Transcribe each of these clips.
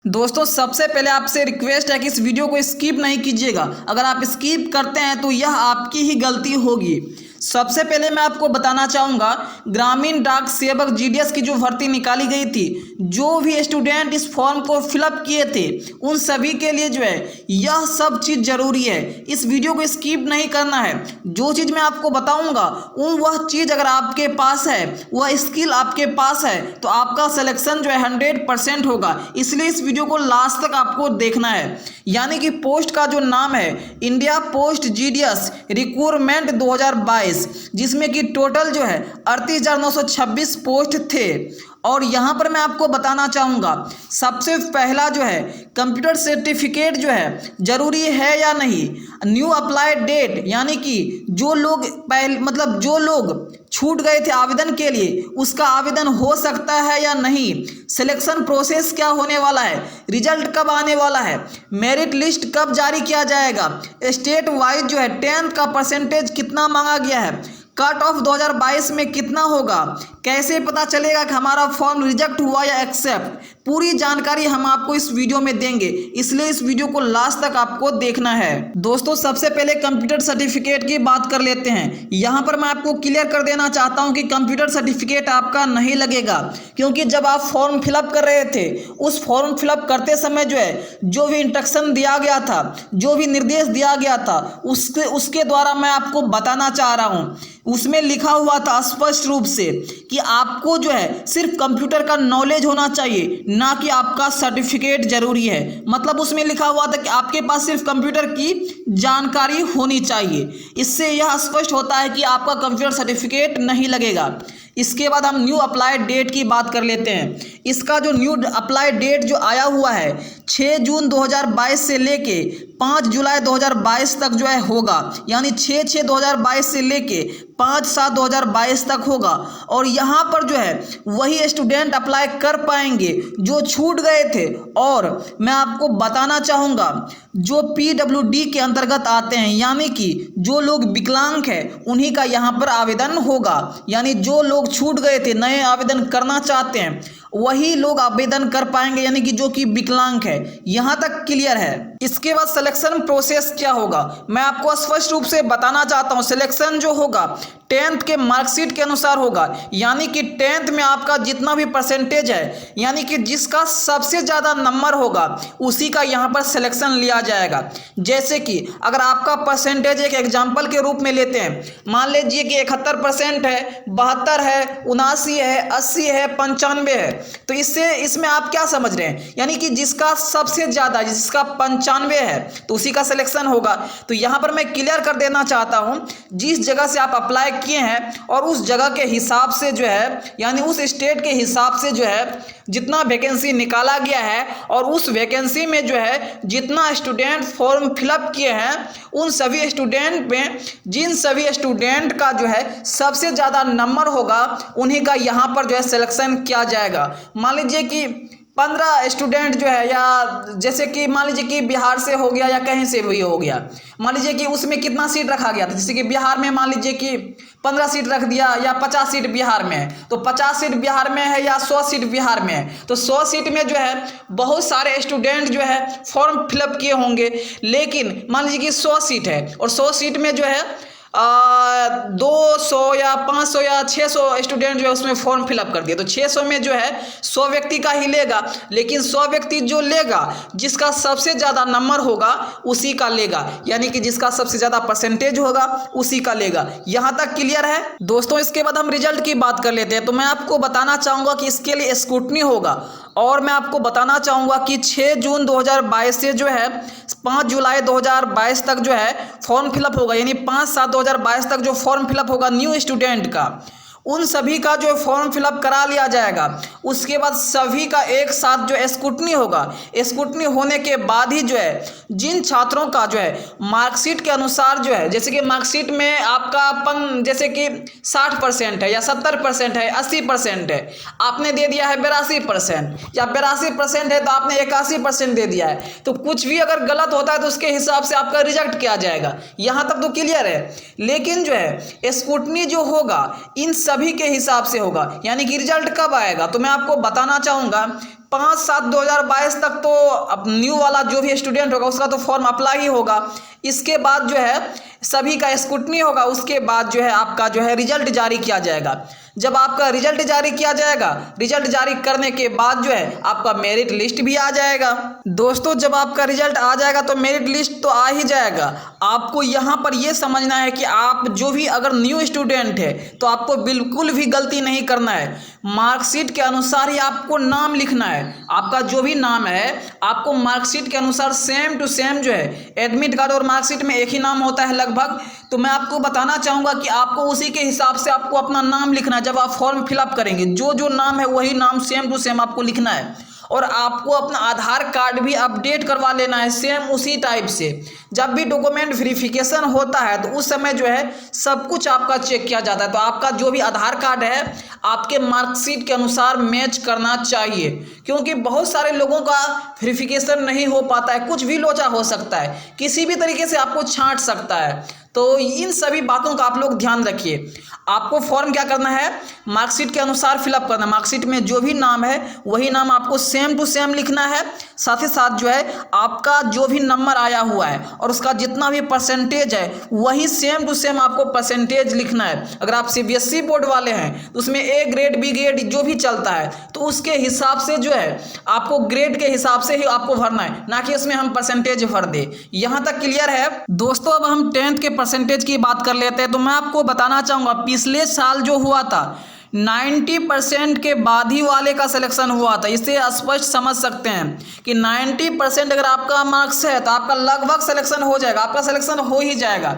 दोस्तों सबसे पहले आपसे रिक्वेस्ट है कि इस वीडियो को स्किप नहीं कीजिएगा। अगर आप स्किप करते हैं तो यह आपकी ही गलती होगी। सबसे पहले मैं आपको बताना चाहूँगा, ग्रामीण डाक सेवक जीडीएस की जो भर्ती निकाली गई थी, जो भी स्टूडेंट इस फॉर्म को फिलअप किए थे उन सभी के लिए जो है यह सब चीज़ ज़रूरी है। इस वीडियो को स्किप नहीं करना है। जो चीज़ मैं आपको बताऊँगा वह चीज़ अगर आपके पास है, वह स्किल आपके पास है, तो आपका सिलेक्शन जो है 100% होगा। इसलिए इस वीडियो को लास्ट तक आपको देखना है। यानी कि पोस्ट का जो नाम है इंडिया पोस्ट जीडीएस रिक्रूटमेंट 2022, जिसमें कि टोटल जो है 38,926 पोस्ट थे। और यहाँ पर मैं आपको बताना चाहूँगा, सबसे पहला जो है कंप्यूटर सर्टिफिकेट जो है ज़रूरी है या नहीं। न्यू अप्लाई डेट यानी कि जो लोग जो लोग छूट गए थे आवेदन के लिए, उसका आवेदन हो सकता है या नहीं। सिलेक्शन प्रोसेस क्या होने वाला है, रिजल्ट कब आने वाला है, मेरिट लिस्ट कब जारी किया जाएगा, स्टेट वाइज जो है 10th का परसेंटेज कितना मांगा गया है, कट ऑफ 2022 में कितना होगा, कैसे पता चलेगा कि हमारा फॉर्म रिजेक्ट हुआ या एक्सेप्ट, पूरी जानकारी हम आपको इस वीडियो में देंगे। इसलिए इस वीडियो को लास्ट तक आपको देखना है। दोस्तों सबसे पहले कंप्यूटर सर्टिफिकेट की बात कर लेते हैं। यहाँ पर मैं आपको क्लियर कर देना चाहता हूँ कि कंप्यूटर सर्टिफिकेट आपका नहीं लगेगा, क्योंकि जब आप फॉर्म फिलअप कर रहे थे उस फॉर्म फिलअप करते समय जो है जो भी इंस्ट्रक्शन दिया गया था, जो भी निर्देश दिया गया था, उसके द्वारा मैं आपको बताना चाह रहा हूँ। उसमें लिखा हुआ था स्पष्ट रूप से कि आपको जो है सिर्फ कंप्यूटर का नॉलेज होना चाहिए, ना कि आपका सर्टिफिकेट जरूरी है। मतलब उसमें लिखा हुआ था कि आपके पास सिर्फ कंप्यूटर की जानकारी होनी चाहिए। इससे यह स्पष्ट होता है कि आपका कंप्यूटर सर्टिफिकेट नहीं लगेगा। इसके बाद हम न्यू अप्लाई डेट की बात कर लेते हैं। इसका जो न्यू अप्लाई डेट जो आया हुआ है 6 जून 2022 से लेके 5 जुलाई 2022 तक जो है होगा। यानी 6/6/2022 से लेके 5/7/2022 तक होगा। और यहाँ पर जो है वही स्टूडेंट अप्लाई कर पाएंगे जो छूट गए थे। और मैं आपको बताना चाहूँगा, जो PWD के अंतर्गत आते हैं, यानी कि जो लोग विकलांग हैं उन्हीं का यहाँ पर आवेदन होगा। यानी जो लोग छूट गए थे, नए आवेदन करना चाहते हैं, वही लोग आवेदन कर पाएंगे, यानी कि जो कि विकलांग है। यहाँ तक क्लियर है। इसके बाद सिलेक्शन प्रोसेस क्या होगा, मैं आपको स्पष्ट रूप से बताना चाहता हूँ। सिलेक्शन जो होगा 10th के मार्कशीट के अनुसार होगा। यानी कि 10th में आपका जितना भी परसेंटेज है, यानी कि जिसका सबसे ज़्यादा नंबर होगा उसी का यहाँ पर सिलेक्शन लिया जाएगा। जैसे कि अगर आपका परसेंटेज एक एग्जाम्पल के रूप में लेते हैं, मान लीजिए कि 71% है, 72 है, 79 है, 80 है, 95 है, तो इसमें आप क्या समझ रहे हैं, यानी कि जिसका सबसे ज़्यादा, जिसका 95 है, तो उसी का सिलेक्शन होगा। तो यहाँ पर मैं क्लियर कर देना चाहता हूँ, जिस जगह से आप अप्लाई किए हैं और उस जगह के हिसाब से जो है, यानी उस स्टेट के हिसाब से जो है जितना वैकेंसी निकाला गया है और उस वैकेंसी में जो है जितना स्टूडेंट फॉर्म फिलअप किए हैं, उन सभी स्टूडेंट में जिन सभी स्टूडेंट का जो है सबसे ज़्यादा नंबर होगा उन्हीं का यहाँ पर जो है सिलेक्शन किया जाएगा। मान लीजिए कि 15 स्टूडेंट जो है, या जैसे कि मान लीजिए कि बिहार से हो गया या कहीं से भी हो गया, मान लीजिए कि उसमें कितना सीट रखा गया था, जैसे कि बिहार में मान लीजिए कि 15 सीट रख दिया, या 50 सीट बिहार में है, तो 50 सीट बिहार में है या 100 सीट बिहार में है, तो 100 सीट में जो है बहुत सारे स्टूडेंट जो है फॉर्म फिलअप किए होंगे। लेकिन मान लीजिए कि 100 सीट है और 100 सीट में जो है 200 या 500 या 600 स्टूडेंट जो है उसमें फॉर्म फिलअप कर दिया, तो 600 में जो है 100 व्यक्ति का ही लेगा। लेकिन 100 व्यक्ति जो लेगा, जिसका सबसे ज़्यादा नंबर होगा उसी का लेगा, यानी कि जिसका सबसे ज़्यादा परसेंटेज होगा उसी का लेगा। यहाँ तक क्लियर है दोस्तों। इसके बाद हम रिजल्ट की बात कर लेते हैं। तो मैं आपको बताना चाहूँगा कि इसके लिए स्क्रूटनी होगा, और मैं आपको बताना चाहूँगा कि 6 जून 2022 से जो है 5 जुलाई 2022 तक जो है फॉर्म फिलअप होगा। यानी 5/7/2022 तक जो फॉर्म फिलअप होगा न्यू स्टूडेंट का, उन सभी का जो फॉर्म फिलअप करा लिया जाएगा। उसके बाद सभी का एक साथ जो स्क्रूटनी होगा। स्क्रूटनी होने के बाद ही जो है जिन छात्रों का जो है मार्कशीट के अनुसार जो है, जैसे कि मार्कशीट में आपका जैसे कि 60% है या 70% है, 80% है, आपने दे दिया है 82% या 82% है तो आपने 81% दे दिया है, तो कुछ भी अगर गलत होता है तो उसके हिसाब से आपका रिजेक्ट किया जाएगा। यहाँ तक तो क्लियर है। लेकिन जो है स्क्रूटनी जो होगा इन सभी के हिसाब से होगा। यानी कि रिजल्ट कब आएगा, तो मैं आपको बताना चाहूँगा 5/7/2022 तक तो अब न्यू वाला जो भी स्टूडेंट होगा उसका तो फॉर्म अप्लाई ही होगा। इसके बाद जो है सभी का स्क्रूटनी होगा, उसके बाद जो है आपका जो है रिजल्ट जारी किया जाएगा। जब आपका रिजल्ट जारी किया जाएगा, रिजल्ट जारी करने के बाद जो है आपका मेरिट लिस्ट भी आ जाएगा। दोस्तों जब आपका रिजल्ट आ जाएगा तो मेरिट लिस्ट तो आ ही जाएगा। आपको यहाँ पर ये समझना है कि आप जो भी अगर न्यू स्टूडेंट है तो आपको बिल्कुल भी गलती नहीं करना है। मार्कशीट के अनुसार ही आपको नाम लिखना है। आपका जो भी नाम है आपको मार्कशीट के अनुसार सेम टू सेम जो है, एडमिट कार्ड और मार्कशीट में एक ही नाम होता है लगभग, तो मैं आपको बताना चाहूँगा कि आपको उसी के हिसाब से आपको अपना नाम लिखना है। जब आप फॉर्म फिलअप करेंगे जो जो नाम है वही नाम सेम टू सेम आपको लिखना है। और आपको अपना आधार कार्ड भी अपडेट करवा लेना है सेम उसी टाइप से। जब भी डॉक्यूमेंट वेरिफिकेशन होता है तो उस समय जो है सब कुछ आपका चेक किया जाता है। तो आपका जो भी आधार कार्ड है आपके मार्कशीट के अनुसार मैच करना चाहिए, क्योंकि बहुत सारे लोगों का वेरिफिकेशन नहीं हो पाता है, कुछ भी लोचा हो सकता है, किसी भी तरीके से आपको छांट सकता है। तो इन सभी बातों का आप लोग ध्यान रखिए। आपको फॉर्म क्या करना है, मार्कशीट के अनुसार फिलअप करना है। मार्कशीट में जो भी नाम है वही नाम आपको सेम टू सेम लिखना है। साथ ही साथ जो है आपका जो भी नंबर आया हुआ है और उसका जितना भी परसेंटेज है वही सेम टू सेम आपको परसेंटेज लिखना है। अगर आप CBSE बोर्ड वाले हैं तो उसमें A ग्रेड B ग्रेड जो भी चलता है तो उसके हिसाब से जो है आपको ग्रेड के हिसाब से ही आपको भरना है, ना कि उसमें हम परसेंटेज भर दे। यहाँ तक क्लियर है दोस्तों। अब हम 10th के परसेंटेज की बात कर लेते हैं। तो मैं आपको बताना चाहूँगा पिछले साल जो हुआ था 90% के बाद ही वाले का सिलेक्शन हुआ था। इससे स्पष्ट समझ सकते हैं कि 90% अगर आपका मार्क्स है तो आपका लगभग सिलेक्शन हो जाएगा, आपका सिलेक्शन हो ही जाएगा।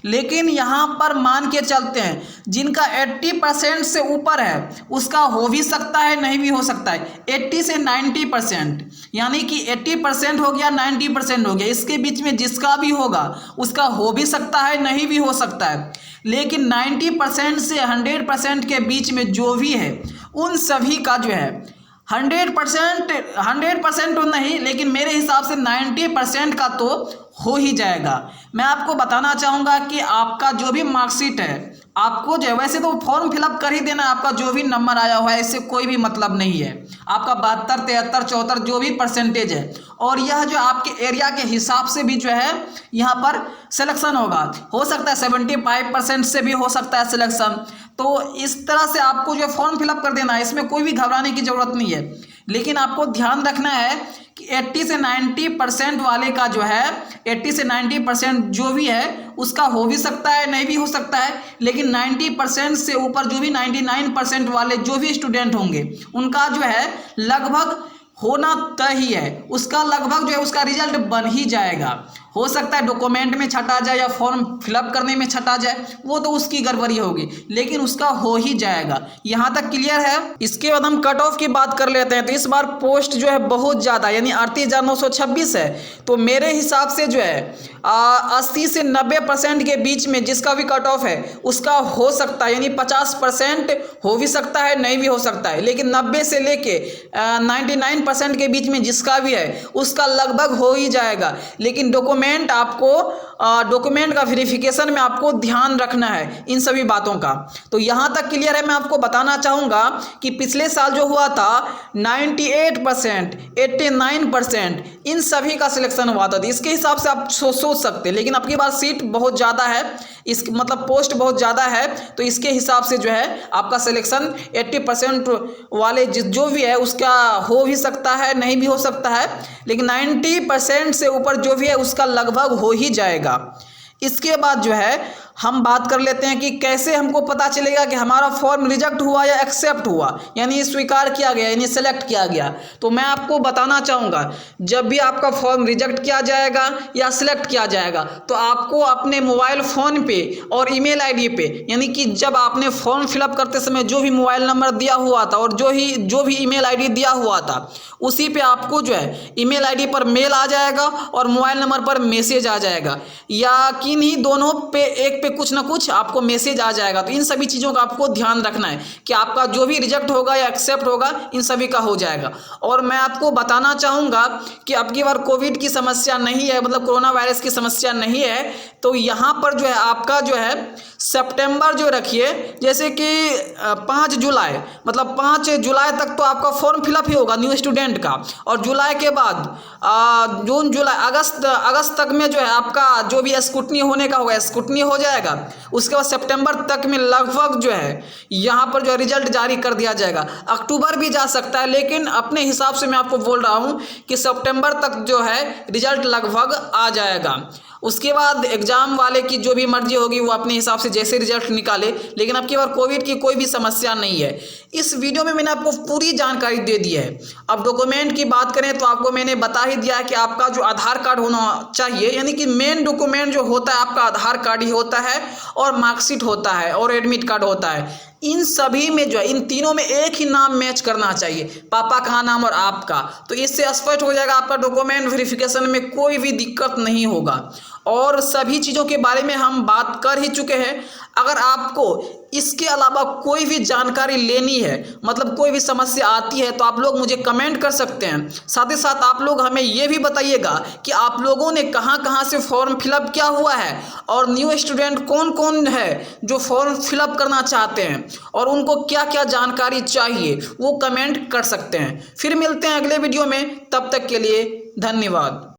लेकिन यहाँ पर मान के चलते हैं जिनका 80% से ऊपर है उसका हो भी सकता है, नहीं भी हो सकता है। 80 से 90% यानी कि 80% हो गया, 90% हो गया, इसके बीच में जिसका भी होगा उसका हो भी सकता है, नहीं भी हो सकता है। लेकिन 90% से 100% के बीच में जो भी है उन सभी का जो है 100% तो नहीं, लेकिन मेरे हिसाब से 90% का तो हो ही जाएगा। मैं आपको बताना चाहूँगा कि आपका जो भी मार्कशीट है आपको जो है वैसे तो फॉर्म फिलअप कर ही देना है। आपका जो भी नंबर आया हुआ है इससे कोई भी मतलब नहीं है। आपका 72, 73, 74 जो भी परसेंटेज है, और यह जो आपके एरिया के हिसाब से भी जो है यहाँ पर सिलेक्शन होगा। हो सकता है 75% से भी हो सकता है सिलेक्शन। तो इस तरह से आपको जो फॉर्म फिलअप कर देना है, इसमें कोई भी घबराने की ज़रूरत नहीं है। लेकिन आपको ध्यान रखना है कि 80 से 90% वाले का जो है 80 से 90% जो भी है उसका हो भी सकता है, नहीं भी हो सकता है। लेकिन 90% से ऊपर जो भी 99% वाले जो भी स्टूडेंट होंगे उनका जो है लगभग होना तय ही है। उसका लगभग जो है उसका रिजल्ट बन ही जाएगा। हो सकता है डॉक्यूमेंट में छटा जाए या फॉर्म फिलअप करने में छटा जाए, वो तो उसकी गड़बड़ी होगी, लेकिन उसका हो ही जाएगा। यहाँ तक क्लियर है। इसके बाद हम कट ऑफ की बात कर लेते हैं। तो इस बार पोस्ट जो है बहुत ज़्यादा यानी 38,926 है। तो मेरे हिसाब से जो है 80 से 90% के बीच में जिसका भी कट ऑफ है उसका हो सकता है, यानी 50% हो भी सकता है, नहीं भी हो सकता है। लेकिन 90 से लेके 99% के बीच में जिसका भी है उसका लगभग हो ही जाएगा। लेकिन डॉक्यूमेंट का वेरिफिकेशन में आपको ध्यान रखना है इन सभी बातों का। तो यहाँ तक क्लियर है। मैं आपको बताना चाहूँगा कि पिछले साल जो हुआ था 98%, 89% इन सभी का सिलेक्शन हुआ था। इसके हिसाब से आप सोच सकते हैं। लेकिन आपकी बार सीट बहुत ज़्यादा है, इस मतलब पोस्ट बहुत ज़्यादा है, तो इसके हिसाब से जो है आपका सिलेक्शन 80% वाले जो भी है उसका हो भी सकता है, नहीं भी हो सकता है। लेकिन 90% से ऊपर जो भी है उसका लगभग हो ही जाएगा। इसके बाद जो है हम बात कर लेते हैं कि कैसे हमको पता चलेगा कि हमारा फॉर्म रिजेक्ट हुआ या एक्सेप्ट हुआ, यानी स्वीकार किया गया, यानी सेलेक्ट किया गया। तो मैं आपको बताना चाहूँगा जब भी आपका फॉर्म रिजेक्ट किया जाएगा या सिलेक्ट किया जाएगा तो आपको अपने मोबाइल फ़ोन पे और ईमेल आईडी पे, यानी कि जब आपने फॉर्म फिलअप करते समय जो भी मोबाइल नंबर दिया हुआ था और जो भी ईमेल आईडी दिया हुआ था उसी पे आपको जो है ईमेल आईडी पर मेल आ जाएगा और मोबाइल नंबर पर मैसेज आ जाएगा, या किन्हीं दोनों पे एक पे कुछ ना कुछ आपको मैसेज आ जाएगा। तो इन सभी चीज़ों का आपको ध्यान रखना है कि आपका जो भी रिजेक्ट होगा या एक्सेप्ट होगा इन सभी का हो जाएगा। और मैं आपको बताना चाहूँगा कि अब की बार कोविड की समस्या नहीं है, मतलब कोरोना वायरस की समस्या नहीं है, तो यहाँ पर जो है आपका जो है सितंबर जो रखिए, जैसे कि 5 जुलाई, मतलब 5 जुलाई तक तो आपका फॉर्म फिलअप ही होगा न्यू स्टूडेंट का। और जुलाई के बाद जून जुलाई अगस्त तक में जो है आपका जो भी स्क्रूटनी होने का होगा स्क्रूटनी हो जाएगा। उसके बाद सितंबर तक में लगभग जो है यहाँ पर जो रिजल्ट जारी कर दिया जाएगा। अक्टूबर भी जा सकता है, लेकिन अपने हिसाब से मैं आपको बोल रहा हूँ कि सितंबर तक जो है रिजल्ट लगभग आ जाएगा। उसके बाद एग्ज़ाम वाले की जो भी मर्जी होगी वो अपने हिसाब से जैसे रिजल्ट निकाले, लेकिन अब की बार कोविड की कोई भी समस्या नहीं है। इस वीडियो में मैंने आपको पूरी जानकारी दे दी है। अब डॉक्यूमेंट की बात करें तो आपको मैंने बता ही दिया है कि आपका जो आधार कार्ड होना चाहिए, यानी कि मेन डॉक्यूमेंट जो होता है आपका आधार कार्ड ही होता है, और मार्कशीट होता है, और एडमिट कार्ड होता है। इन सभी में जो है इन तीनों में एक ही नाम मैच करना चाहिए, पापा का नाम और आपका। तो इससे स्पष्ट हो जाएगा आपका डॉक्यूमेंट वेरिफिकेशन में कोई भी दिक्कत नहीं होगा। और सभी चीज़ों के बारे में हम बात कर ही चुके हैं। अगर आपको इसके अलावा कोई भी जानकारी लेनी है, मतलब कोई भी समस्या आती है, तो आप लोग मुझे कमेंट कर सकते हैं। साथ ही साथ आप लोग हमें ये भी बताइएगा कि आप लोगों ने कहाँ कहाँ से फॉर्म फिलअप किया हुआ है, और न्यू स्टूडेंट कौन कौन है जो फॉर्म फिलअप करना चाहते हैं, और उनको क्या क्या जानकारी चाहिए वो कमेंट कर सकते हैं। फिर मिलते हैं अगले वीडियो में, तब तक के लिए धन्यवाद।